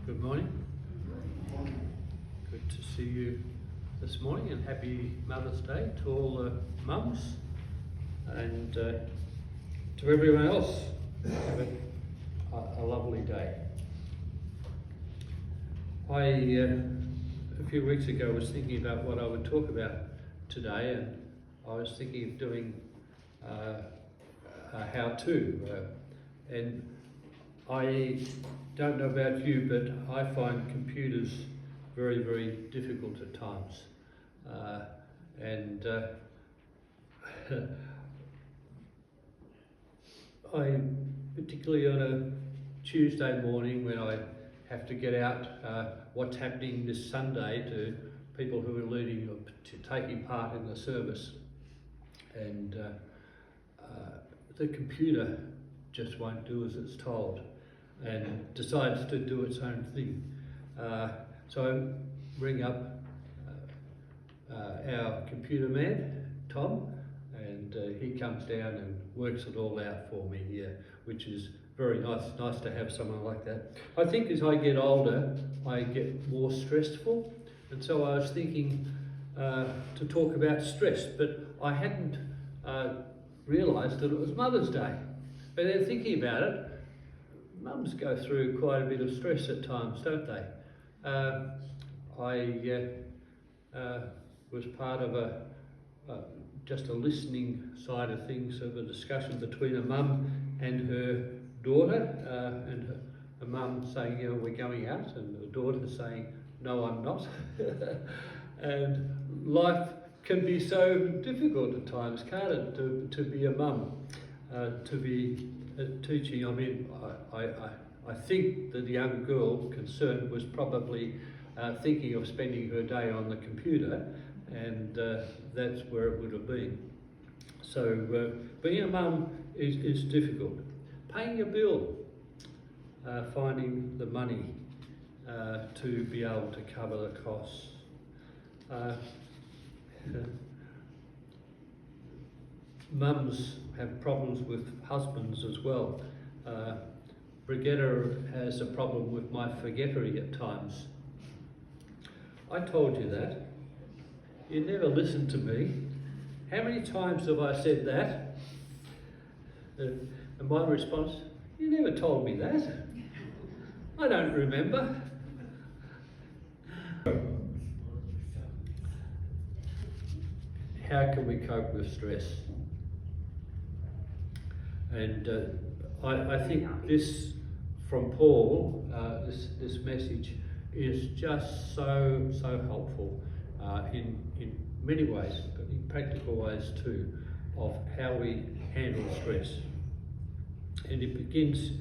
Good morning. Good to see you this morning, and happy Mother's Day to all the mums, and to everyone else. Have a lovely day. A few weeks ago was thinking about what I would talk about today, and I was thinking of doing a how-to, and I don't know about you, but I find computers very, very difficult at times. I, particularly on a Tuesday morning when I have to get out what's happening this Sunday to people who are leading or taking part in the service, and the computer just won't do as it's told and decides to do its own thing. So I ring up our computer man, Tom, and he comes down and works it all out for me here, which is very nice to have someone like that. I think as I get older, I get more stressful, and so I was thinking to talk about stress, but I hadn't realised that it was Mother's Day. But then thinking about it, mums go through quite a bit of stress at times, don't they? I was part of just a listening side of things, of a discussion between a mum and her daughter, and a mum saying, you know, we're going out, and the daughter saying, no, I'm not. And life can be so difficult at times, can't it, to be a mum, to be teaching. I mean, I think that the young girl concerned was probably thinking of spending her day on the computer, and that's where it would have been. So being a mum is difficult. Paying a bill, finding the money to be able to cover the costs. Mums have problems with husbands as well. Brigitta has a problem with my forgettery at times. I told you that. You never listened to me. How many times have I said that? And my response, you never told me that. I don't remember. How can we cope with stress? And I think this, from Paul, this message is just so helpful in many ways, but in practical ways too, of how we handle stress. And it begins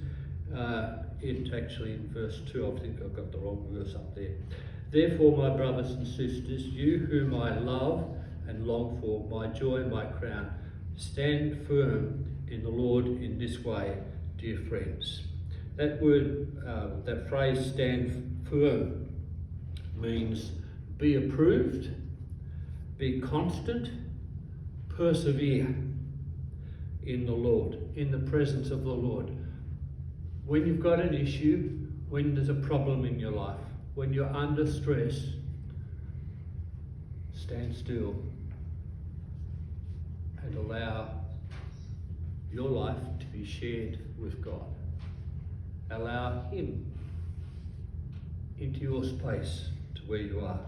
actually in verse 2. I think I've got the wrong verse up there. Therefore, my brothers and sisters, you whom I love and long for, my joy and my crown, stand firm in the Lord in this way, dear friends. That word, that phrase, stand firm, means be approved, be constant, persevere in the Lord, in the presence of the Lord. When you've got an issue, when there's a problem in your life, when you're under stress, stand still and allow your life to be shared with God. Allow Him into your space to where you are.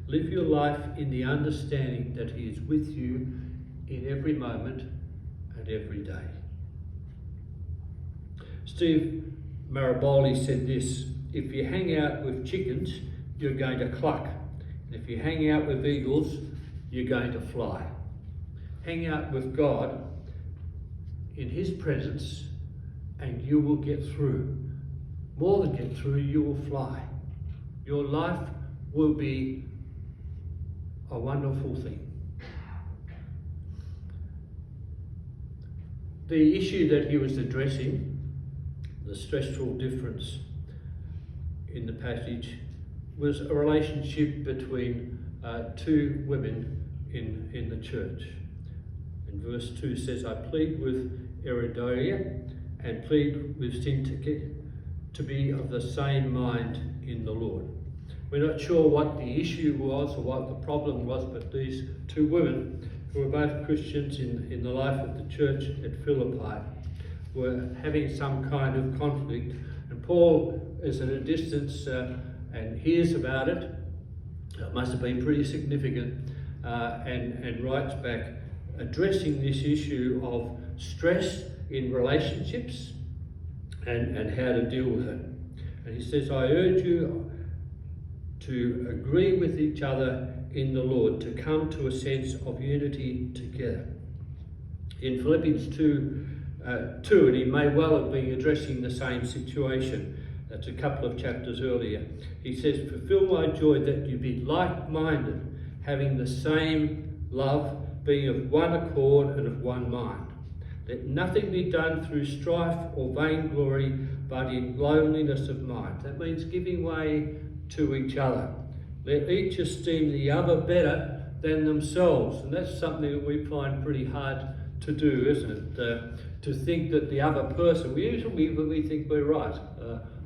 Live your life in the understanding that He is with you in every moment and every day. Steve Maraboli said this: if you hang out with chickens, you're going to cluck. And if you hang out with eagles, you're going to fly. Hang out with God in His presence and you will get through. More than get through, you will fly. Your life will be a wonderful thing. The issue that he was addressing, the stressful difference in the passage, was a relationship between two women in the church. And verse 2 says, I plead with Eridoia and plead with Syntyche to be of the same mind in the Lord. We're not sure what the issue was or what the problem was, but these two women, who were both Christians in the life of the church at Philippi, were having some kind of conflict. And Paul is at a distance and hears about it. It must have been pretty significant, and writes back addressing this issue of stress in relationships and how to deal with it. And he says, I urge you to agree with each other in the Lord, to come to a sense of unity together. In Philippians 2, and he may well have been addressing the same situation. That's a couple of chapters earlier. He says, fulfill my joy that you be like-minded, having the same love, being of one accord and of one mind. Let nothing be done through strife or vainglory, but in lowliness of mind. That means giving way to each other. Let each esteem the other better than themselves. And that's something that we find pretty hard to do, isn't it? To think that the other person, we think we're right,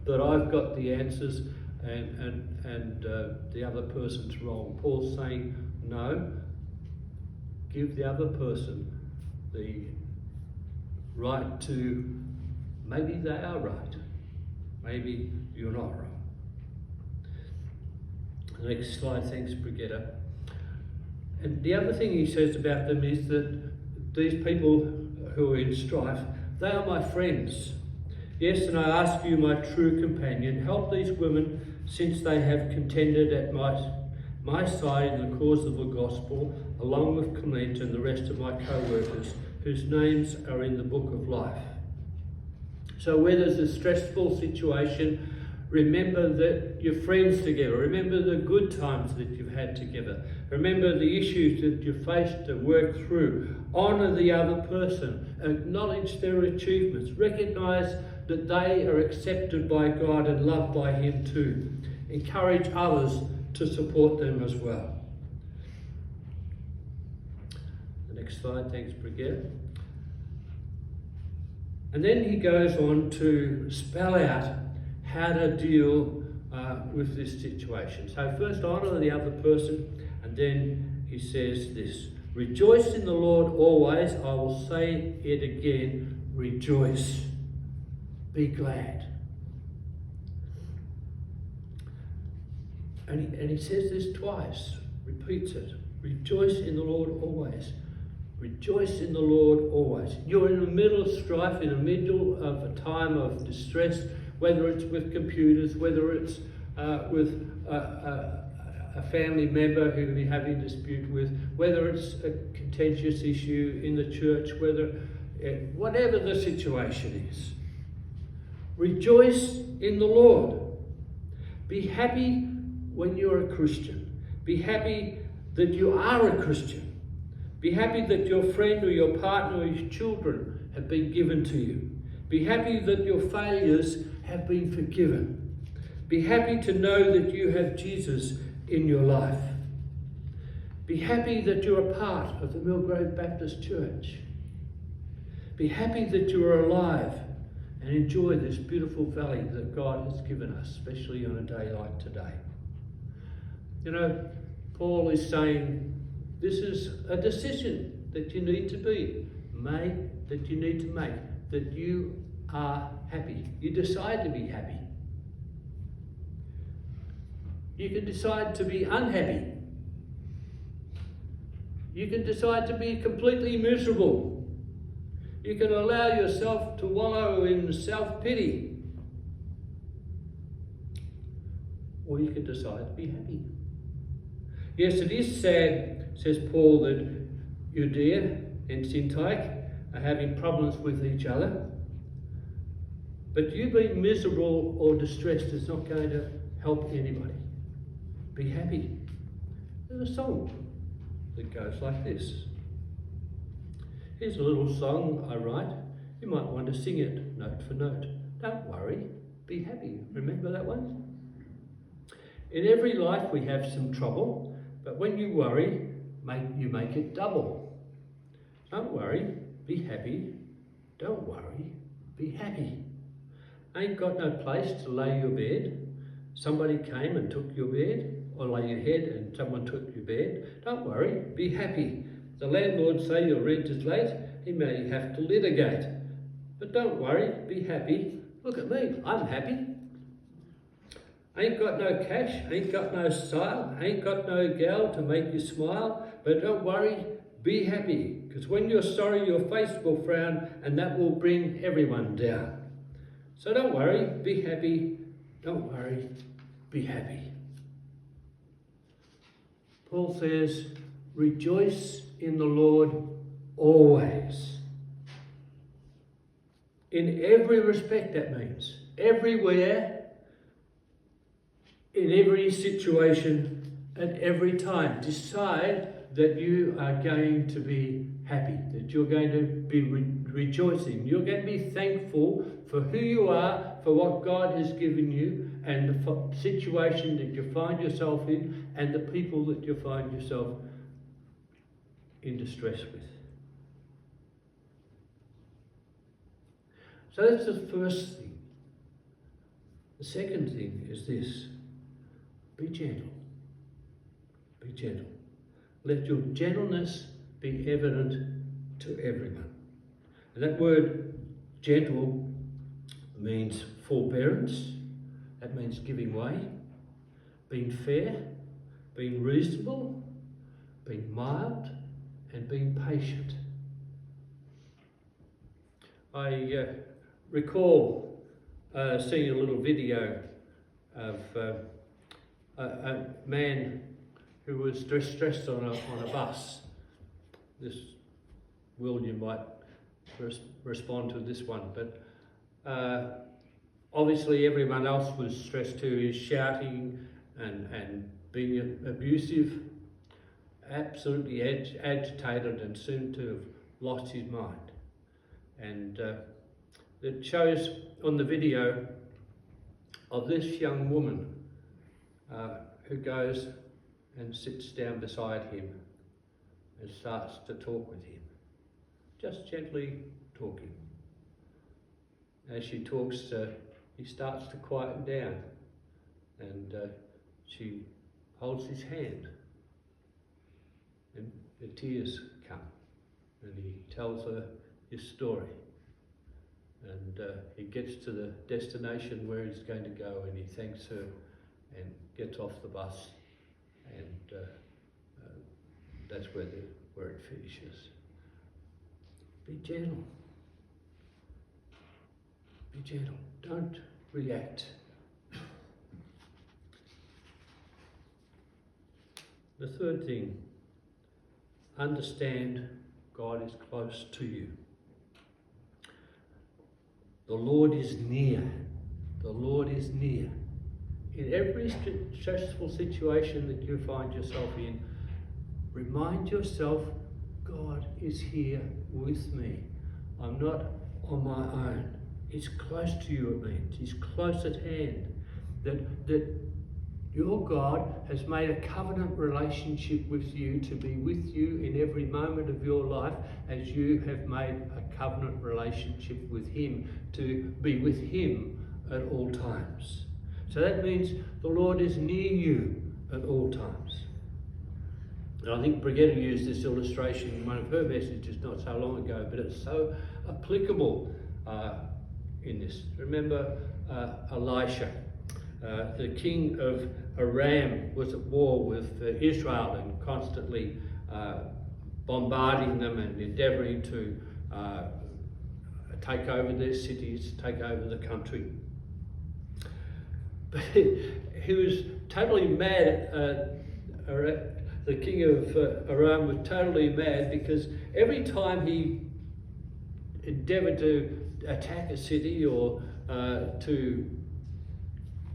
that I've got the answers and the other person's wrong. Paul's saying, no, give the other person the right to, maybe they are right, maybe you're not right. The next slide, thanks Brigitte. And the other thing he says about them is that these people who are in strife, they are my friends. Yes, and I ask you, my true companion, help these women, since they have contended at my side in the cause of the gospel, along with Clement and the rest of my co-workers, whose names are in the book of life. So where there's a stressful situation, remember that you're friends together. Remember the good times that you've had together. Remember the issues that you faced to work through. Honour the other person. Acknowledge their achievements. Recognise that they are accepted by God and loved by Him too. Encourage others to support them as well. The next slide, thanks Brigitte. And then he goes on to spell out how to deal with this situation. So first, honour the other person, and then he says this: rejoice in the Lord always. I will say it again, rejoice. Be glad. And he says this twice, repeats it. Rejoice in the Lord always. Rejoice in the Lord always. You're in the middle of strife, in the middle of a time of distress, whether it's with computers, whether it's with a family member who you're having a dispute with, whether it's a contentious issue in the church, whatever the situation is. Rejoice in the Lord. Be happy when you're a Christian. Be happy that you are a Christian. Be happy that your friend or your partner or your children have been given to you. Be happy that your failures have been forgiven. Be happy to know that you have Jesus in your life. Be happy that you're a part of the Millgrove Baptist Church. Be happy that you are alive and enjoy this beautiful valley that God has given us, especially on a day like today. You know, Paul is saying this is a decision that you need to make, that you are happy. You decide to be happy. You can decide to be unhappy. You can decide to be completely miserable. You can allow yourself to wallow in self-pity. Or you can decide to be happy. Yes, it is sad, says Paul, that Judea and Syntyche are having problems with each other. But you being miserable or distressed is not going to help anybody. Be happy. There's a song that goes like this. Here's a little song I write. You might want to sing it note for note. Don't worry, be happy. Remember that one? In every life we have some trouble, but when you worry, you make it double. Don't worry, be happy. Don't worry, be happy. Ain't got no place to lay your bed. Somebody came and took your bed, or lay your head and someone took your bed. Don't worry, be happy. The landlord say your rent is late, he may have to litigate. But don't worry, be happy. Look at me, I'm happy. Ain't got no cash, ain't got no style, ain't got no gal to make you smile. But don't worry, be happy. Because when you're sorry, your face will frown, and that will bring everyone down. So don't worry, be happy. Don't worry, be happy. Paul says, rejoice in the Lord always. In every respect, that means. Everywhere, in every situation, at every time. Decide that you are going to be happy, that you're going to be rejoicing. You're going to be thankful for who you are, for what God has given you, and the situation that you find yourself in, and the people that you find yourself in distress with. So that's the first thing. The second thing is this: be gentle. Be gentle. Let your gentleness be evident to everyone. And that word gentle means forbearance. That means giving way, being fair, being reasonable, being mild, and being patient. I recall seeing a little video of a man who was distressed on a bus. This, Will, you might respond to this one, but obviously everyone else was stressed too. He's shouting and being abusive, absolutely agitated, and soon to have lost his mind. And it shows on the video of this young woman who goes and sits down beside him and starts to talk with him, just gently talking. As she talks, he starts to quieten down, and she holds his hand, and the tears come, and he tells her his story, and he gets to the destination where he's going to go, and he thanks her and gets off the bus, and that's where it finishes. Be gentle. Be gentle. Don't react. The third thing, understand God is close to you. The Lord is near. The Lord is near. In every stressful situation that you find yourself in, remind yourself, God is here with me. I'm not on my own. He's close to you, it means. He's close at hand. That your God has made a covenant relationship with you to be with you in every moment of your life, as you have made a covenant relationship with him to be with him at all times. So that means the Lord is near you at all times. And I think Brigitte used this illustration in one of her messages not so long ago, but it's so applicable in this. Remember Elisha, the king of Aram, was at war with Israel and constantly bombarding them and endeavouring to take over their cities, take over the country. But he was totally mad. The king of Aram was totally mad because every time he endeavoured to attack a city or to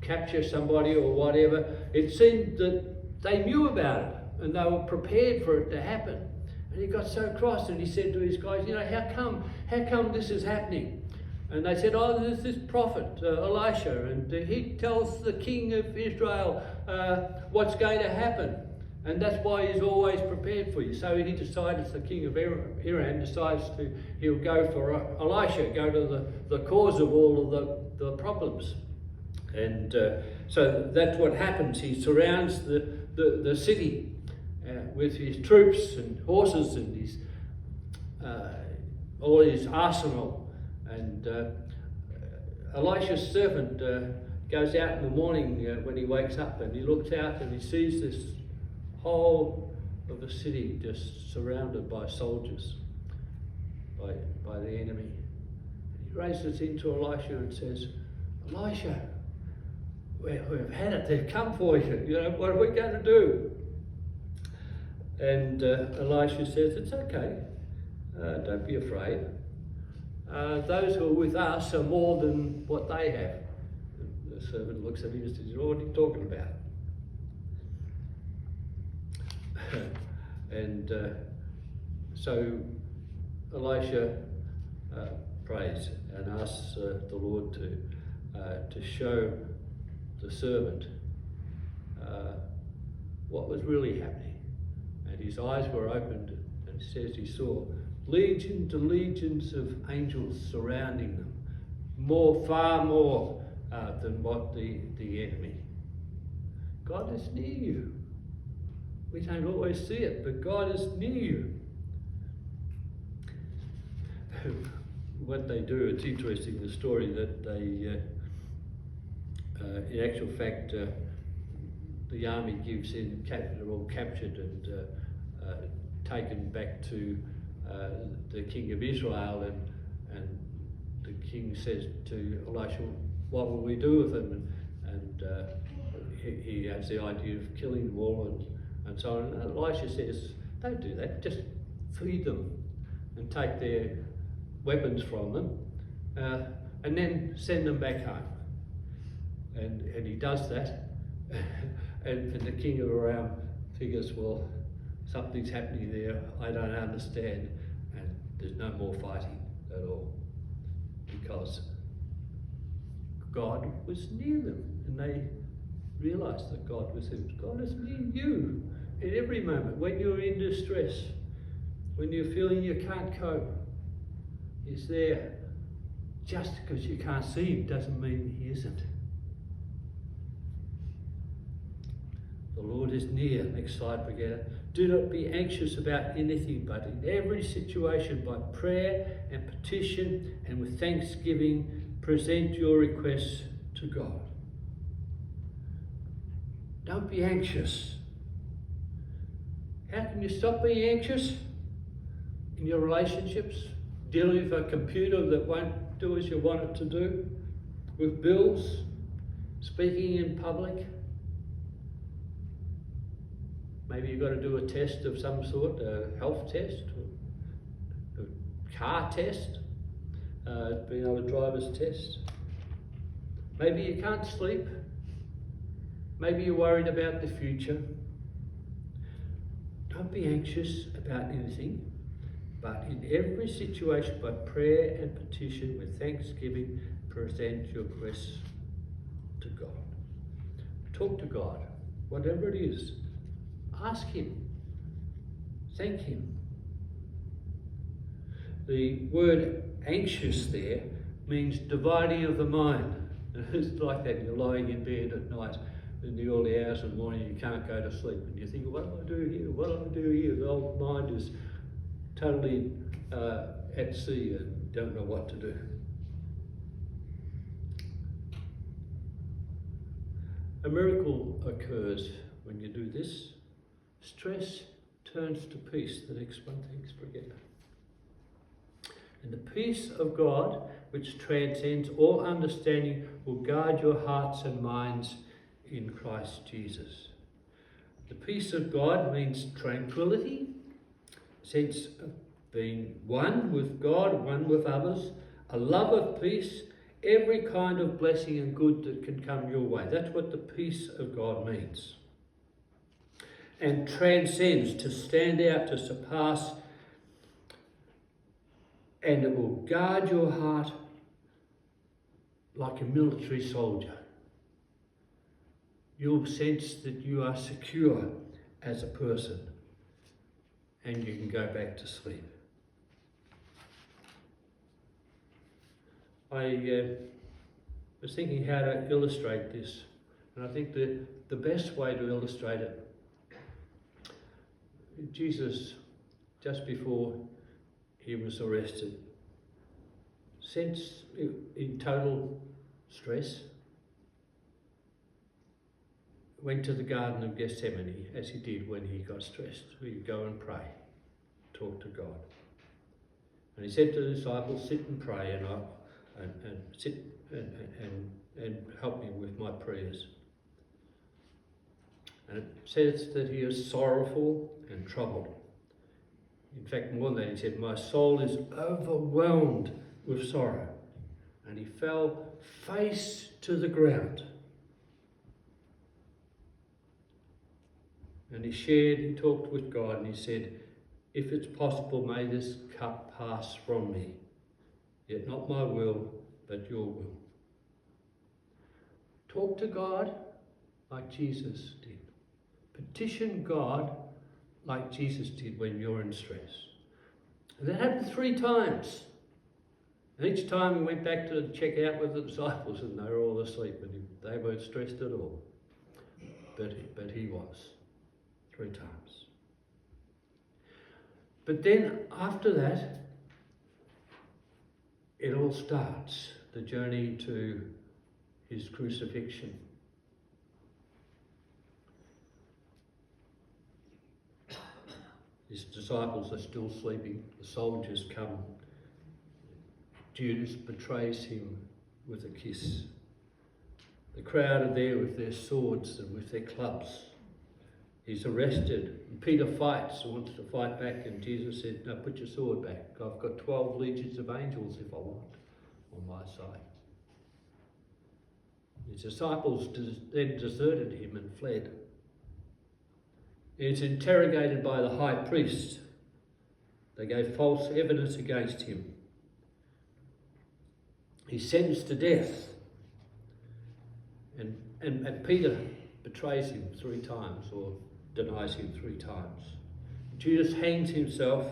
capture somebody or whatever, it seemed that they knew about it and they were prepared for it to happen. And he got so cross, and he said to his guys, how come this is happening? And they said, there's this prophet, Elisha, and he tells the king of Israel what's going to happen. And that's why he's always prepared for you. So he decides, the king of Iran decides he'll go for Elisha, go to the cause of all of the problems. And so that's what happens. He surrounds the city with his troops and horses and his all his arsenal. And Elisha's servant goes out in the morning when he wakes up, and he looks out and he sees this whole of the city just surrounded by soldiers, by the enemy. He raises into Elisha and says, "Elisha, we've had it. They've come for you. You know, what are we going to do?" And Elisha says, "It's okay. Don't be afraid. Those who are with us are more than what they have." The servant looks at him and says, "What are you talking about?" And so Elisha prays and asks the Lord to show the servant what was really happening. And his eyes were opened, and it says he saw legions and legions of angels surrounding them, far more than what the enemy. God is near you. We don't always see it, but God is near you. What they do, it's interesting, the story that they, in actual fact, the army gives in, they're all captured and taken back to the king of Israel, and the king says to Elisha, "What will we do with them?" And he has the idea of killing them all and so on. And Elisha says, "Don't do that, just feed them and take their weapons from them and then send them back home." And he does that. and the king of Aram figures, well, something's happening there, I don't understand, and there's no more fighting at all, because God was near them, and they realised that God was there. God is near you in every moment. When you're in distress, when you're feeling you can't cope, He's there. Just because you can't see Him doesn't mean He isn't. The Lord is near. Next slide, forget. Do not be anxious about anything, but in every situation, by prayer and petition and with thanksgiving, present your requests to God. Don't be anxious. How can you stop being anxious? In your relationships, dealing with a computer that won't do as you want it to do, with bills, speaking in public. Maybe you've got to do a test of some sort, a health test, a car test, being able to driver's test. Maybe you can't sleep. Maybe you're worried about the future. Don't be anxious about anything, but in every situation, by prayer and petition with thanksgiving, present your requests to God. Talk to God, whatever it is. Ask Him. Thank Him. The word anxious there means dividing of the mind. It's like that, you're lying in bed at night in the early hours of the morning, you can't go to sleep, and you think, what do I do here? What do I do here? The old mind is totally at sea and don't know what to do. A miracle occurs when you do this. Stress turns to peace. The next one, thanks, forget. And the peace of God, which transcends all understanding, will guard your hearts and minds in Christ Jesus. The peace of God means tranquility, sense of being one with God, one with others, a love of peace, every kind of blessing and good that can come your way. That's what the peace of God means. And transcends, to stand out, to surpass, and it will guard your heart like a military soldier. You'll sense that you are secure as a person, and you can go back to sleep. I was thinking how to illustrate this. And I think the best way to illustrate it, Jesus, just before he was arrested, sensed in total stress, went to the Garden of Gethsemane, as he did when he got stressed. He'd go and pray, talk to God. And he said to the disciples, sit and pray and sit and help me with my prayers. And it says that he is sorrowful and troubled. In fact, more than that, he said, my soul is overwhelmed with sorrow. And he fell face to the ground. And he talked with God, and he said, if it's possible, may this cup pass from me. Yet not my will, but your will. Talk to God like Jesus did. Petition God like Jesus did when you're in stress. And that happened 3 times. And each time he went back to check out with the disciples, and they were all asleep, and they weren't stressed at all. But he was. 3 times. But then after that, it all starts, the journey to his crucifixion. His disciples are still sleeping. The soldiers come. Judas betrays him with a kiss. The crowd are there with their swords and with their clubs. He's arrested. And Peter fights and wants to fight back, and Jesus said, no, put your sword back. I've got 12 legions of angels if I want on my side. His disciples then deserted him and fled. He's interrogated by the high priest. They gave false evidence against him. He's sentenced to death. And Peter betrays him 3 times, or denies him 3 times. Judas hangs himself.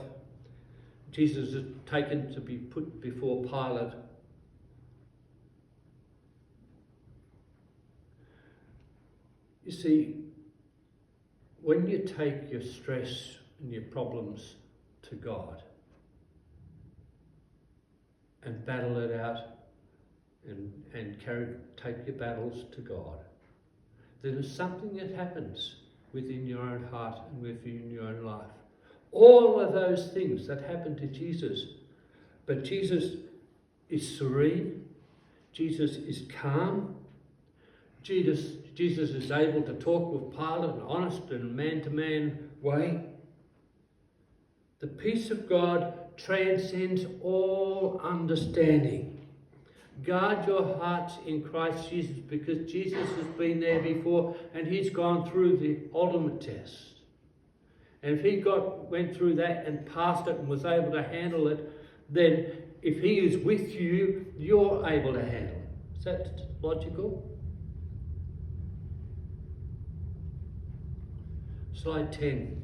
Jesus is taken to be put before Pilate. You see, when you take your stress and your problems to God and battle it out and take your battles to God, then there's something that happens within your own heart and within your own life. All of those things that happened to Jesus, but Jesus is serene, Jesus is calm, Jesus is able to talk with Pilate in an honest and man-to-man way. The peace of God transcends all understanding. Guard your hearts in Christ Jesus, because Jesus has been there before and he's gone through the ultimate test. And if he went through that and passed it and was able to handle it, then if he is with you, you're able to handle it. Is that logical? Slide 10.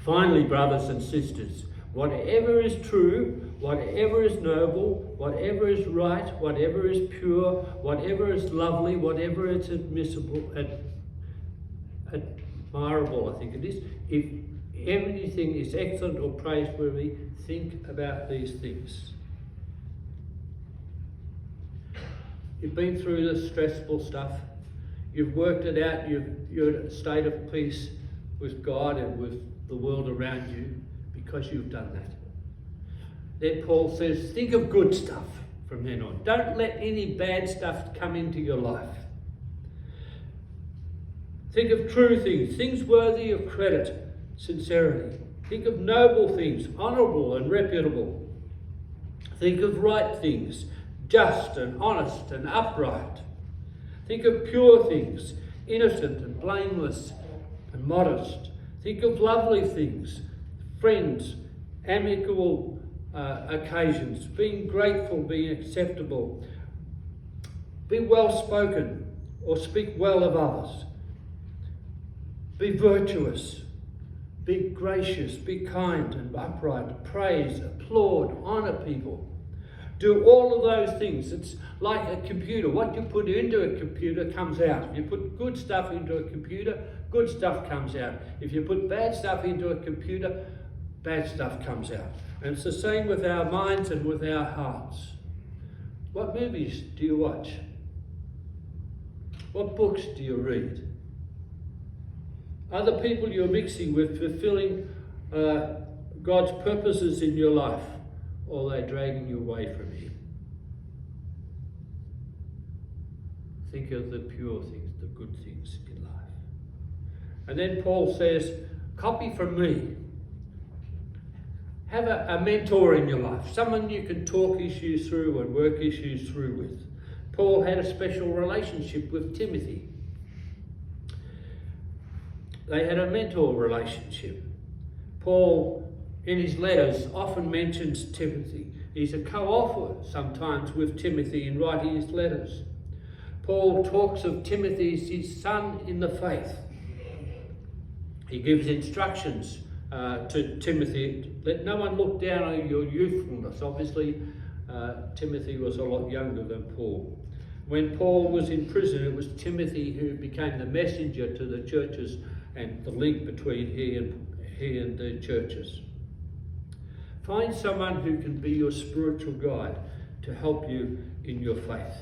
Finally, brothers and sisters, whatever is true, whatever is noble, whatever is right, whatever is pure, whatever is lovely, whatever is admissible, admirable, I think it is, if anything is excellent or praiseworthy, think about these things. You've been through the stressful stuff. You've worked it out. You're in a state of peace with God and with the world around you because you've done that. Then Paul says, think of good stuff from then on. Don't let any bad stuff come into your life. Think of true things, things worthy of credit, sincerity. Think of noble things, honourable and reputable. Think of right things, just and honest and upright. Think of pure things, innocent and blameless and modest. Think of lovely things, friends, amicable occasions, being grateful, being acceptable. Be well spoken or speak well of others. Be virtuous, be gracious, be kind and upright. Praise, applaud, honour people. Do all of those things. It's like a computer. What you put into a computer comes out. If you put good stuff into a computer, good stuff comes out. If you put bad stuff into a computer, bad stuff comes out. And it's the same with our minds and with our hearts. What movies do you watch? What books do you read? Are the people you're mixing with fulfilling God's purposes in your life, or are they dragging you away from Him? Think of the pure things, the good things in life. And then Paul says, copy from me. Have a mentor in your life, someone you can talk issues through and work issues through with. Paul had a special relationship with Timothy. They had a mentor relationship. Paul, in his letters, often mentions Timothy. He's a co-author sometimes with Timothy in writing his letters. Paul talks of Timothy as his son in the faith. He gives instructions to Timothy. Let no one look down on your youthfulness. Obviously, Timothy was a lot younger than Paul. When Paul was in prison, it was Timothy who became the messenger to the churches and the link between he and the churches. Find someone who can be your spiritual guide to help you in your faith.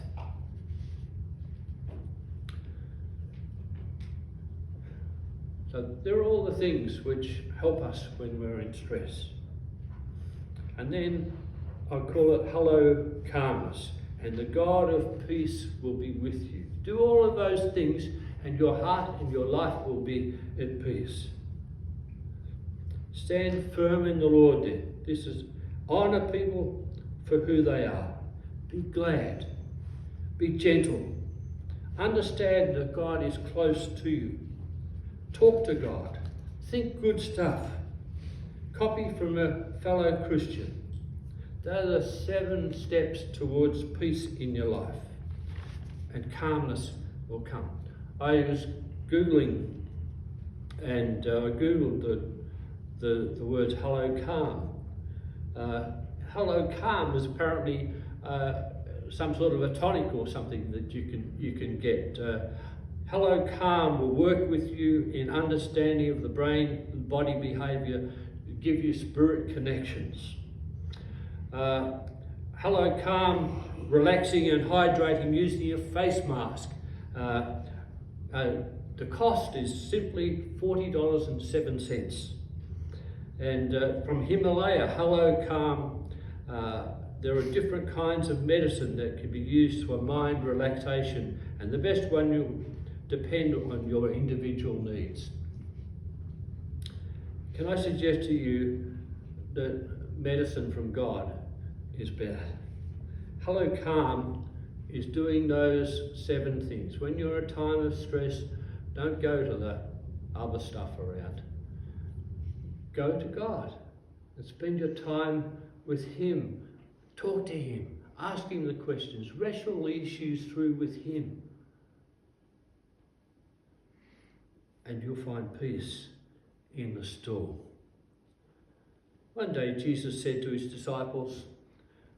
So there are all the things which help us when we're in stress. And then I call it hello calmness. And the God of peace will be with you. Do all of those things and your heart and your life will be at peace. Stand firm in the Lord then. This is honour people for who they are. Be glad. Be gentle. Understand that God is close to you. Talk to God. Think good stuff. Copy from a fellow Christian. Those are 7 steps towards peace in your life. And calmness will come. I was Googling and I Googled the words hello calm. Hello calm is apparently some sort of a tonic or something that you can get. Hello calm will work with you in understanding of the brain and body behaviour, give you spirit connections. Hello calm, relaxing and hydrating using a face mask. The cost is simply $40.07. And from Himalaya, Hello Calm, there are different kinds of medicine that can be used for mind relaxation, and the best one will depend on your individual needs. Can I suggest to you that medicine from God is better? Hello Calm is doing those 7 things. When you're in a time of stress, don't go to the other stuff around. Go to God and spend your time with Him. Talk to Him. Ask Him the questions. Wrestle the issues through with Him. And you'll find peace in the storm. One day Jesus said to His disciples,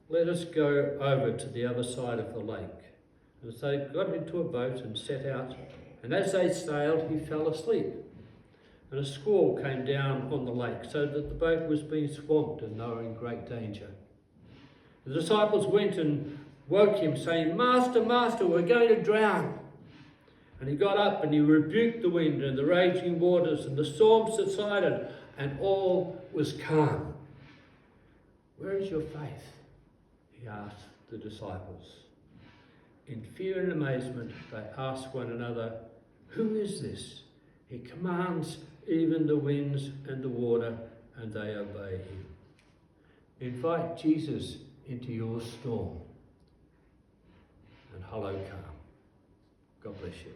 "Let us go over to the other side of the lake." And so they got into a boat and set out. And as they sailed, He fell asleep. And a squall came down on the lake, so that the boat was being swamped and they were in great danger. The disciples went and woke Him, saying, "Master, Master, we're going to drown." And He got up and He rebuked the wind and the raging waters, and the storm subsided, and all was calm. "Where is your faith?" He asked the disciples. In fear and amazement, they asked one another, "Who is this? He commands even the winds and the water, and they obey Him." Invite Jesus into your storm. And hello, calm. God bless you.